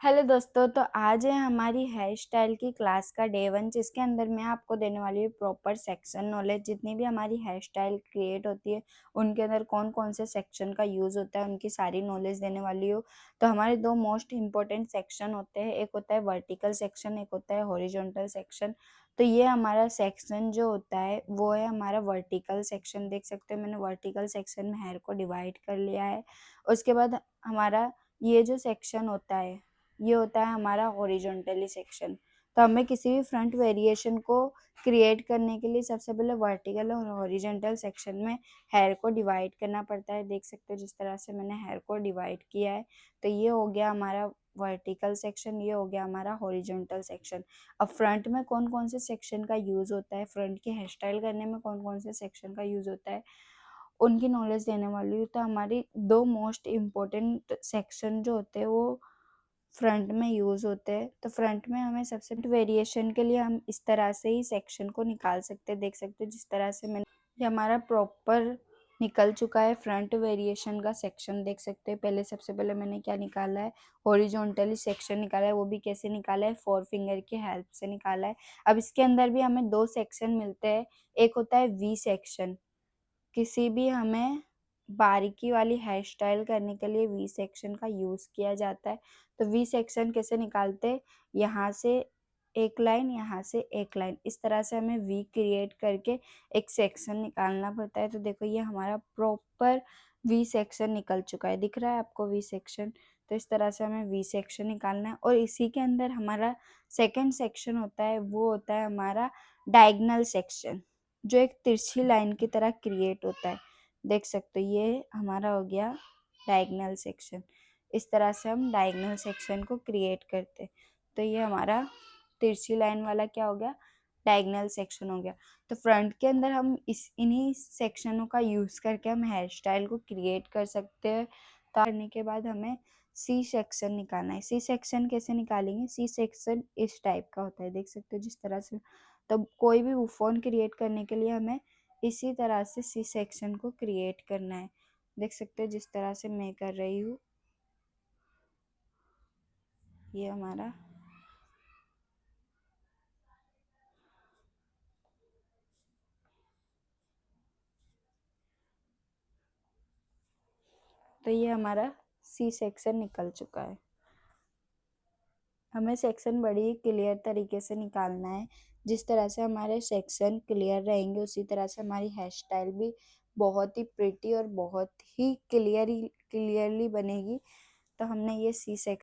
Hello दोस्तों, तो आज है हमारी हेयर स्टाइल की क्लास का डे 1 जिसके अंदर मैं आपको देने वाली हूँ प्रॉपर सेक्शन नॉलेज। जितनी भी हमारी हेयर स्टाइल क्रिएट होती है उनके अंदर कौन कौन से सेक्शन का यूज़ होता है उनकी सारी नॉलेज देने वाली हूँ। तो हमारे दो मोस्ट इम्पोर्टेंट सेक्शन होते हैं, एक होता है वर्टिकल सेक्शन, एक होता है हॉरिजॉन्टल सेक्शन। तो ये हमारा सेक्शन जो होता है वो है हमारा वर्टिकल सेक्शन। देख सकते हो मैंने वर्टिकल सेक्शन में हेयर को डिवाइड कर लिया है। उसके बाद हमारा ये जो सेक्शन होता है ये होता है हमारा हॉरिजॉन्टली सेक्शन। तो हमें किसी भी फ्रंट वेरिएशन को क्रिएट करने के लिए सबसे पहले वर्टिकल और हॉरिजॉन्टल सेक्शन में हेयर को डिवाइड करना पड़ता है। देख सकते हो जिस तरह से मैंने हेयर को डिवाइड किया है। तो ये हो गया हमारा वर्टिकल सेक्शन, ये हो गया हमारा हॉरिजॉन्टल सेक्शन। अब फ्रंट में कौन कौन से सेक्शन का यूज़ होता है, फ्रंट की हेयर स्टाइल करने में कौन कौन से सेक्शन का यूज़ होता है, उनकी नॉलेज देने वाली हूँ। तो हमारी दो मोस्ट इम्पोर्टेंट सेक्शन जो होते हैं वो फ्रंट में यूज़ होते हैं। तो फ्रंट में हमें सबसे वेरिएशन के लिए हम इस तरह से ही सेक्शन को निकाल सकते हैं। देख सकते हो जिस तरह से मैंने ये हमारा प्रॉपर निकल चुका है फ्रंट वेरिएशन का सेक्शन। देख सकते हैं पहले सबसे पहले मैंने क्या निकाला है, हॉरिजॉन्टली सेक्शन निकाला है। वो भी कैसे निकाला है, 4 फिंगर की हेल्प से निकाला है। अब इसके अंदर भी हमें दो सेक्शन मिलते हैं, एक होता है वी सेक्शन। किसी भी हमें बारीकी वाली हेयर स्टाइल करने के लिए वी सेक्शन का यूज़ किया जाता है। तो वी सेक्शन कैसे निकालते हैं, यहाँ से एक लाइन, यहाँ से एक लाइन, इस तरह से हमें वी क्रिएट करके एक सेक्शन निकालना पड़ता है। तो देखो ये हमारा प्रॉपर वी सेक्शन निकल चुका है, दिख रहा है आपको वी सेक्शन। तो इस तरह से हमें वी सेक्शन निकालना है और इसी के अंदर हमारा सेकंड सेक्शन होता है, वो होता है हमारा डायगोनल सेक्शन, जो एक तिरछी लाइन की तरह क्रिएट होता है। देख सकते हो ये हमारा हो गया डायगोनल सेक्शन। इस तरह से हम डायगोनल सेक्शन को क्रिएट करते हैं। तो ये हमारा तिरछी लाइन वाला क्या हो गया, डायगोनल सेक्शन हो गया। तो फ्रंट के अंदर हम इन्हीं सेक्शनों का यूज़ करके हम हेयर स्टाइल को क्रिएट कर सकते हैं। तो करने के बाद हमें सी सेक्शन निकालना है। सी सेक्शन कैसे निकालेंगे, सी सेक्शन इस टाइप का होता है, देख सकते हो जिस तरह से। तो कोई भी वुफॉन क्रिएट करने के लिए हमें इसी तरह से सी सेक्शन को क्रिएट करना है। देख सकते हो जिस तरह से मैं कर रही हूँ, ये हमारा तो ये हमारा सी सेक्शन निकल चुका है। हमें सेक्शन बड़ी ही क्लियर तरीके से निकालना है। जिस तरह से हमारे सेक्शन क्लियर रहेंगे उसी तरह से हमारी हेयर स्टाइल भी बहुत ही प्रिटी और बहुत ही क्लियरली बनेगी। तो हमने ये सी सेक्शन